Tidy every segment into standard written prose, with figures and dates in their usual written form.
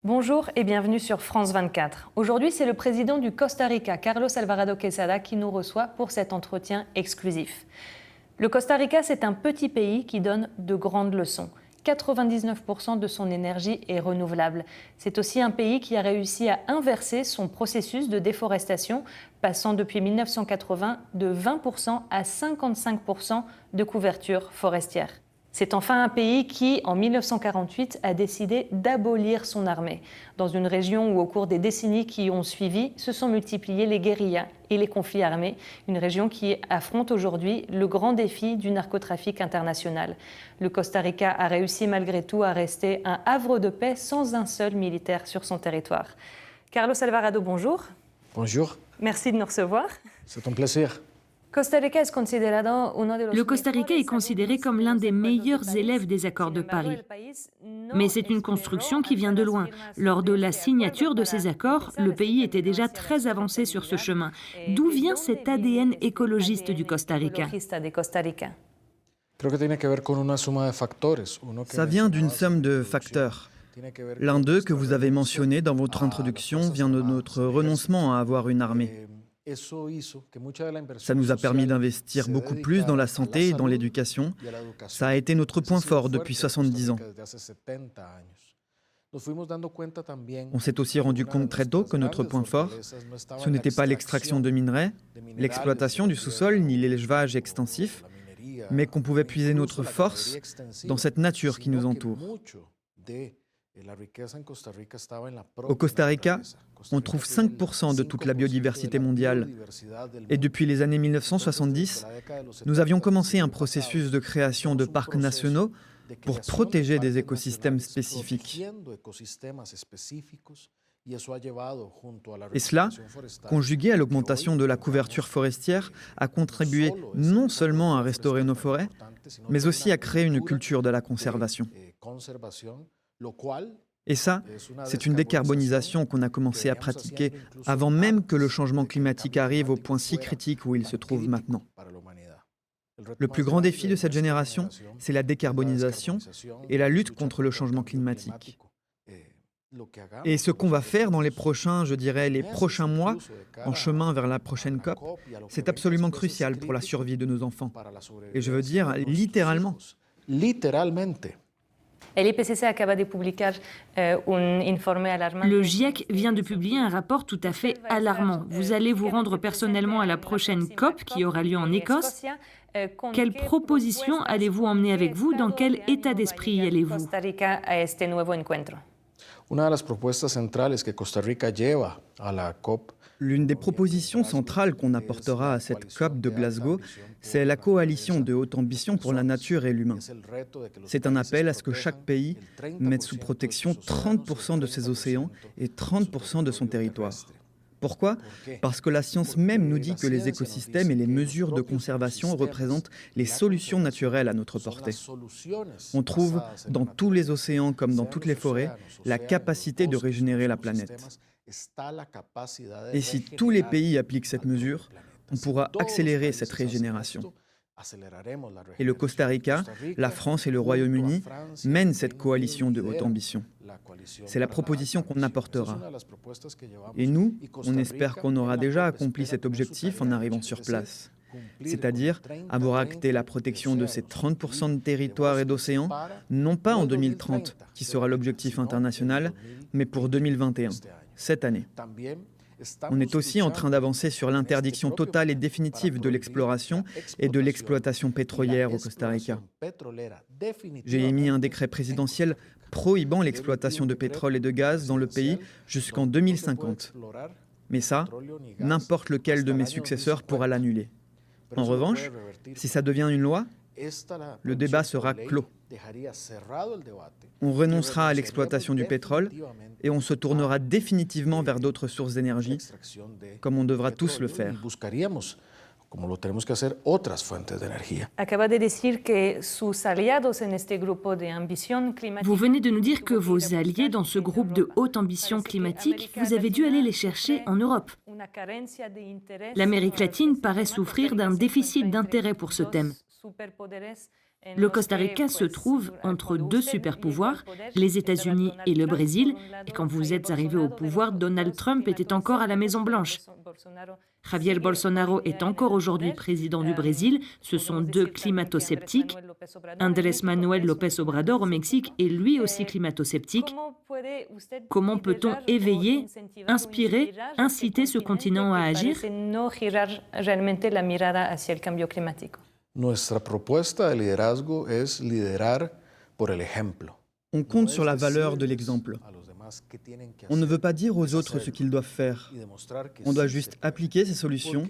Bonjour et bienvenue sur France 24. Aujourd'hui, c'est le président du Costa Rica, Carlos Alvarado Quesada, qui nous reçoit pour cet entretien exclusif. Le Costa Rica, c'est un petit pays qui donne de grandes leçons. 99% de son énergie est renouvelable. C'est aussi un pays qui a réussi à inverser son processus de déforestation, passant depuis 1980 de 20% à 55% de couverture forestière. C'est enfin un pays qui, en 1948, a décidé d'abolir son armée, dans une région où, au cours des décennies qui ont suivi, se sont multipliées les guérillas et les conflits armés, une région qui affronte aujourd'hui le grand défi du narcotrafic international. Le Costa Rica a réussi malgré tout à rester un havre de paix sans un seul militaire sur son territoire. Carlos Alvarado, bonjour. Bonjour. Merci de nous recevoir. C'est un plaisir. Le Costa Rica est considéré comme l'un des meilleurs élèves des accords de Paris. Mais c'est une construction qui vient de loin. Lors de la signature de ces accords, le pays était déjà très avancé sur ce chemin. D'où vient cet ADN écologiste du Costa Rica? Ça vient d'une somme de facteurs. L'un d'eux que vous avez mentionné dans votre introduction vient de notre renoncement à avoir une armée. Ça nous a permis d'investir beaucoup plus dans la santé et dans l'éducation. Ça a été notre point fort depuis 70 ans. On s'est aussi rendu compte très tôt que notre point fort, ce n'était pas l'extraction de minerais, l'exploitation du sous-sol ni l'élevage extensif, mais qu'on pouvait puiser notre force dans cette nature qui nous entoure. Au Costa Rica, on trouve 5% de toute la biodiversité mondiale. Et depuis les années 1970, nous avions commencé un processus de création de parcs nationaux pour protéger des écosystèmes spécifiques. Et cela, conjugué à l'augmentation de la couverture forestière, a contribué non seulement à restaurer nos forêts, mais aussi à créer une culture de la conservation. Et ça, c'est une décarbonisation qu'on a commencé à pratiquer avant même que le changement climatique arrive au point si critique où il se trouve maintenant. Le plus grand défi de cette génération, c'est la décarbonisation et la lutte contre le changement climatique. Et ce qu'on va faire dans les prochains mois, en chemin vers la prochaine COP, c'est absolument crucial pour la survie de nos enfants. Et je veux dire littéralement. Le GIEC vient de publier un rapport tout à fait alarmant. Vous allez vous rendre personnellement à la prochaine COP qui aura lieu en Écosse. Quelles propositions allez-vous emmener avec vous? Dans quel état d'esprit y allez-vous? L'une des propositions centrales qu'on apportera à cette COP de Glasgow, c'est la coalition de haute ambition pour la nature et l'humain. C'est un appel à ce que chaque pays mette sous protection 30% de ses océans et 30% de son territoire. Pourquoi? Parce que la science même nous dit que les écosystèmes et les mesures de conservation représentent les solutions naturelles à notre portée. On trouve dans tous les océans comme dans toutes les forêts la capacité de régénérer la planète. Et si tous les pays appliquent cette mesure, on pourra accélérer cette régénération. Et le Costa Rica, la France et le Royaume-Uni mènent cette coalition de haute ambition. C'est la proposition qu'on apportera. Et nous, on espère qu'on aura déjà accompli cet objectif en arrivant sur place. C'est-à-dire avoir acté la protection de ces 30% de territoires et d'océans, non pas en 2030, qui sera l'objectif international, mais pour 2021, cette année. On est aussi en train d'avancer sur l'interdiction totale et définitive de l'exploration et de l'exploitation pétrolière au Costa Rica. J'ai émis un décret présidentiel prohibant l'exploitation de pétrole et de gaz dans le pays jusqu'en 2050. Mais ça, n'importe lequel de mes successeurs pourra l'annuler. En revanche, si ça devient une loi, le débat sera clos. On renoncera à l'exploitation du pétrole et on se tournera définitivement vers d'autres sources d'énergie, comme on devra tous le faire. Vous venez de nous dire que vos alliés dans ce groupe de haute ambition climatique, vous avez dû aller les chercher en Europe. L'Amérique latine paraît souffrir d'un déficit d'intérêt pour ce thème. Le Costa Rica se trouve entre deux superpouvoirs, les États-Unis et le Brésil. Et quand vous êtes arrivé au pouvoir, Donald Trump était encore à la Maison-Blanche. Javier Bolsonaro est encore aujourd'hui président du Brésil. Ce sont deux climato-sceptiques. Andrés Manuel López Obrador au Mexique est lui aussi climato-sceptique. Comment peut-on éveiller, inspirer, inciter ce continent à agir? Nuestra propuesta de liderazgo es liderar por el ejemplo. On compte sur la valeur de l'exemple. On ne veut pas dire aux autres ce qu'ils doivent faire. On doit juste appliquer ces solutions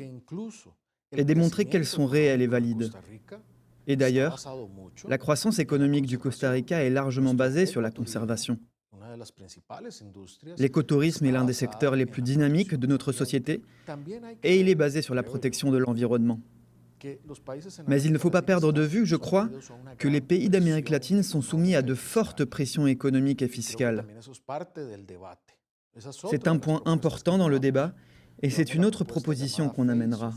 et démontrer qu'elles sont réelles et valides. Et d'ailleurs, la croissance économique du Costa Rica est largement basée sur la conservation. L'écotourisme est l'un des secteurs les plus dynamiques de notre société et il est basé sur la protection de l'environnement. Mais il ne faut pas perdre de vue, je crois, que les pays d'Amérique latine sont soumis à de fortes pressions économiques et fiscales. C'est un point important dans le débat et c'est une autre proposition qu'on amènera.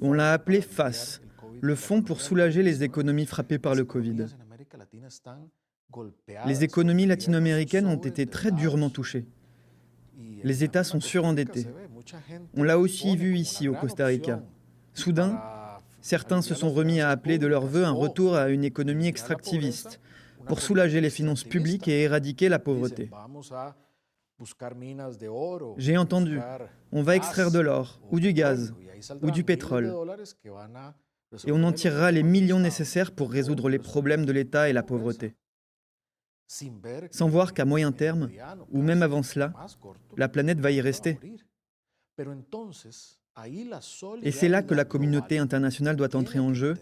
On l'a appelé FAS, le Fonds pour soulager les économies frappées par le Covid. Les économies latino-américaines ont été très durement touchées. Les États sont surendettés. On l'a aussi vu ici au Costa Rica. Soudain, certains se sont remis à appeler de leur vœu un retour à une économie extractiviste pour soulager les finances publiques et éradiquer la pauvreté. J'ai entendu, on va extraire de l'or, ou du gaz, ou du pétrole, et on en tirera les millions nécessaires pour résoudre les problèmes de l'État et la pauvreté. Sans voir qu'à moyen terme, ou même avant cela, la planète va y rester. Et c'est là que la communauté internationale doit entrer en jeu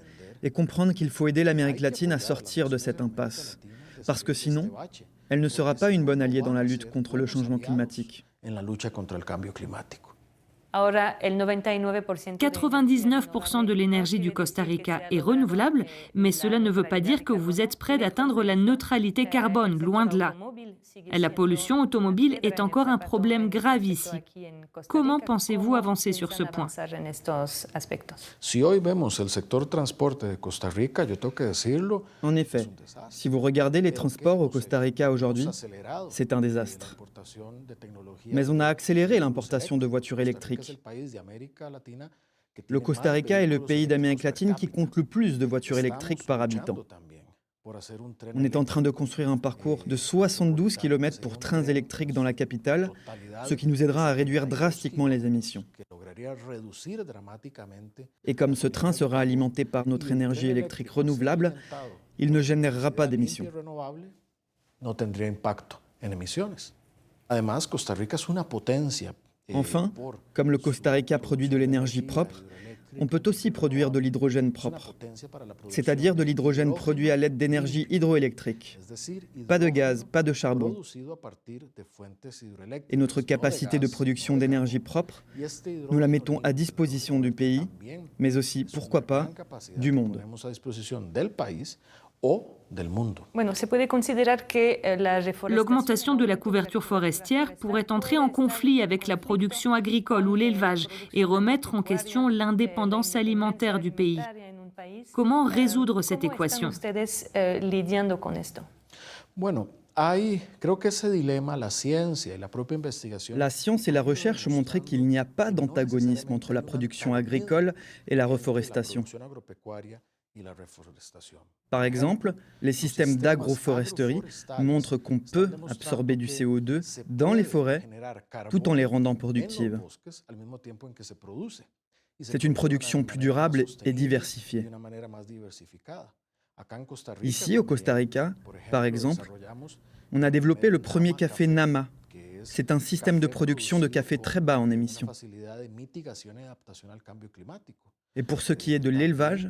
et comprendre qu'il faut aider l'Amérique latine à sortir de cette impasse. Parce que sinon, elle ne sera pas une bonne alliée dans la lutte contre le changement climatique. 99% de l'énergie du Costa Rica est renouvelable, mais cela ne veut pas dire que vous êtes prêt d'atteindre la neutralité carbone, loin de là. La pollution automobile est encore un problème grave ici. Comment pensez-vous avancer sur ce point? En effet, si vous regardez les transports au Costa Rica aujourd'hui, c'est un désastre. Mais on a accéléré l'importation de voitures électriques. Le Costa Rica est le pays d'Amérique latine qui compte le plus de voitures électriques par habitant. On est en train de construire un parcours de 72 km pour trains électriques dans la capitale, ce qui nous aidera à réduire drastiquement les émissions. Et comme ce train sera alimenté par notre énergie électrique renouvelable, il ne générera pas d'émissions. Enfin, comme le Costa Rica produit de l'énergie propre, on peut aussi produire de l'hydrogène propre, c'est-à-dire de l'hydrogène produit à l'aide d'énergie hydroélectrique. Pas de gaz, pas de charbon. Et notre capacité de production d'énergie propre, nous la mettons à disposition du pays, mais aussi, pourquoi pas, du monde. L'augmentation de la couverture forestière pourrait entrer en conflit avec la production agricole ou l'élevage et remettre en question l'indépendance alimentaire du pays. Comment résoudre cette équation? La science et la recherche ont montré qu'il n'y a pas d'antagonisme entre la production agricole et la reforestation. Par exemple, les systèmes d'agroforesterie montrent qu'on peut absorber du CO2 dans les forêts tout en les rendant productives. C'est une production plus durable et diversifiée. Ici, au Costa Rica, par exemple, on a développé le premier café Nama. C'est un système de production de café très bas en émissions. Et pour ce qui est de l'élevage,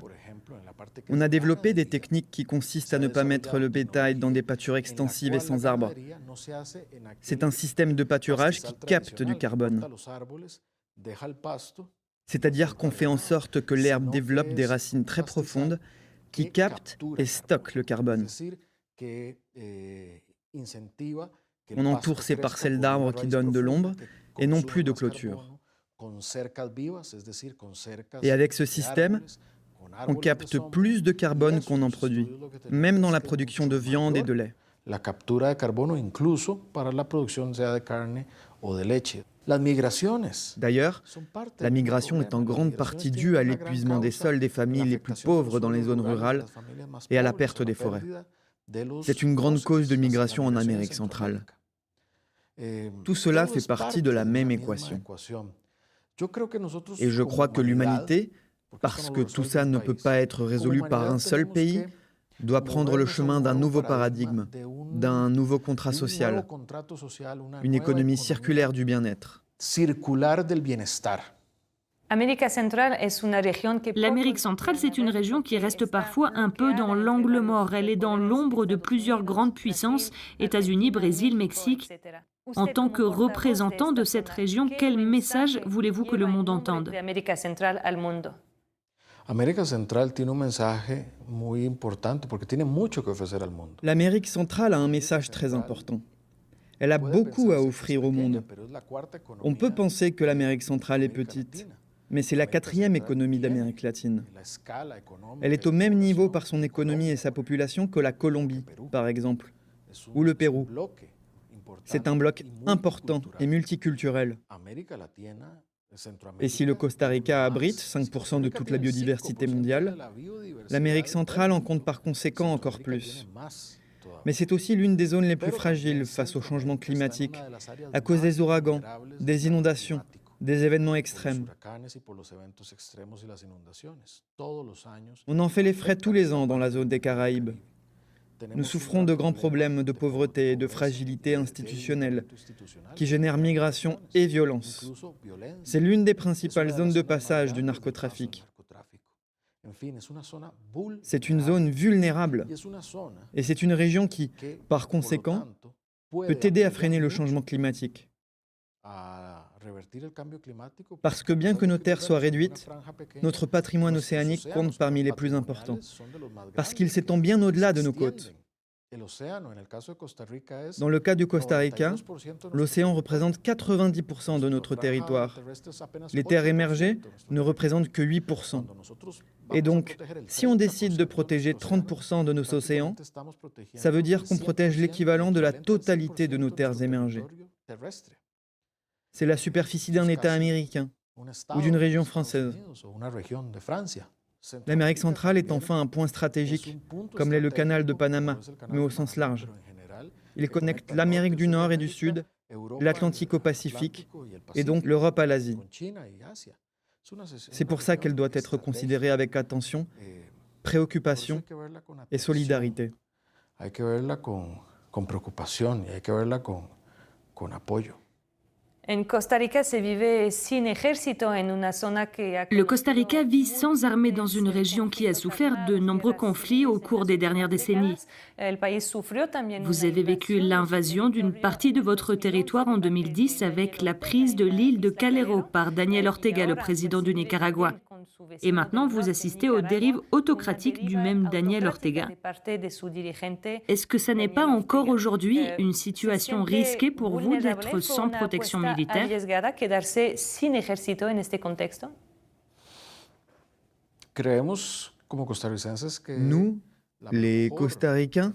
on a développé des techniques qui consistent à ne pas mettre le bétail dans des pâtures extensives et sans arbres. C'est un système de pâturage qui capte du carbone. C'est-à-dire qu'on fait en sorte que l'herbe développe des racines très profondes qui captent et stockent le carbone. On entoure ces parcelles d'arbres qui donnent de l'ombre et non plus de clôture. Et avec ce système, On capte plus de carbone qu'on en produit, même dans la production de viande et de lait. La captura de carbono incluso para la producción sea de carne o de leche. Las migraciones. D'ailleurs, la migration est en grande partie due à l'épuisement des sols des familles les plus pauvres dans les zones rurales et à la perte des forêts. C'est une grande cause de migration en Amérique centrale. Tout cela fait partie de la même équation. Et je crois que l'humanité, parce que tout ça ne peut pas être résolu par un seul pays, doit prendre le chemin d'un nouveau paradigme, d'un nouveau contrat social, une économie circulaire du bien-être. L'Amérique centrale, c'est une région qui reste parfois un peu dans l'angle mort. Elle est dans l'ombre de plusieurs grandes puissances, États-Unis, Brésil, Mexique. En tant que représentant de cette région, quel message voulez-vous que le monde entende? América Central tiene un mensaje muy importante porque tiene mucho que ofrecer al mundo. L'Amérique centrale a un message très important. Elle a beaucoup à offrir au monde. On peut penser que l'Amérique centrale est petite, mais c'est la 4e économie d'Amérique latine. Elle est au même niveau par son économie et sa population que la Colombie, par exemple, ou le Pérou. C'est un bloc important et multiculturel. Et si le Costa Rica abrite 5% de toute la biodiversité mondiale, l'Amérique centrale en compte par conséquent encore plus. Mais c'est aussi l'une des zones les plus fragiles face au changement climatique, à cause des ouragans, des inondations, des événements extrêmes. On en fait les frais tous les ans dans la zone des Caraïbes. Nous souffrons de grands problèmes de pauvreté et de fragilité institutionnelle qui génèrent migration et violence. C'est l'une des principales zones de passage du narcotrafic. C'est une zone vulnérable et c'est une région qui, par conséquent, peut aider à freiner le changement climatique. Parce que bien que nos terres soient réduites, notre patrimoine océanique compte parmi les plus importants. Parce qu'il s'étend bien au-delà de nos côtes. Dans le cas du Costa Rica, l'océan représente 90% de notre territoire. Les terres émergées ne représentent que 8%. Et donc, si on décide de protéger 30% de nos océans, ça veut dire qu'on protège l'équivalent de la totalité de nos terres émergées. C'est la superficie d'un État américain ou d'une région française. L'Amérique centrale est enfin un point stratégique, comme l'est le canal de Panama, mais au sens large. Il connecte l'Amérique du Nord et du Sud, l'Atlantique au Pacifique, et donc l'Europe à l'Asie. C'est pour ça qu'elle doit être considérée avec attention, préoccupation et solidarité. Le Costa Rica vit sans armée dans une région qui a souffert de nombreux conflits au cours des dernières décennies. Vous avez vécu l'invasion d'une partie de votre territoire en 2010 avec la prise de l'île de Calero par Daniel Ortega, le président du Nicaragua. Et maintenant, vous assistez aux dérives autocratiques du même Daniel Ortega. Est-ce que ça n'est pas encore aujourd'hui une situation risquée pour vous d'être sans protection militaire? Nous, les Costaricains,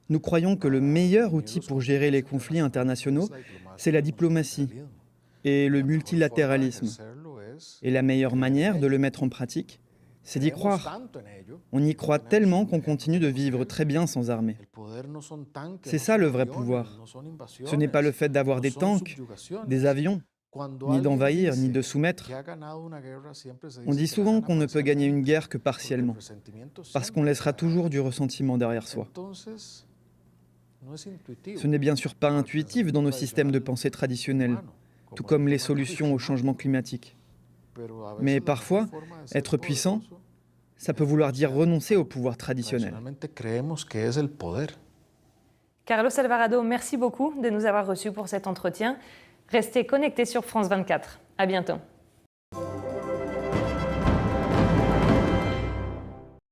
nous croyons que le meilleur outil pour gérer les conflits internationaux, c'est la diplomatie et le multilatéralisme. Et la meilleure manière de le mettre en pratique, c'est d'y croire. On y croit tellement qu'on continue de vivre très bien sans armée. C'est ça le vrai pouvoir. Ce n'est pas le fait d'avoir des tanks, des avions, ni d'envahir, ni de soumettre. On dit souvent qu'on ne peut gagner une guerre que partiellement, parce qu'on laissera toujours du ressentiment derrière soi. Ce n'est bien sûr pas intuitif dans nos systèmes de pensée traditionnels, tout comme les solutions au changement climatique. Mais parfois, être puissant, ça peut vouloir dire renoncer au pouvoir traditionnel. Carlos Alvarado, merci beaucoup de nous avoir reçus pour cet entretien. Restez connectés sur France 24. À bientôt.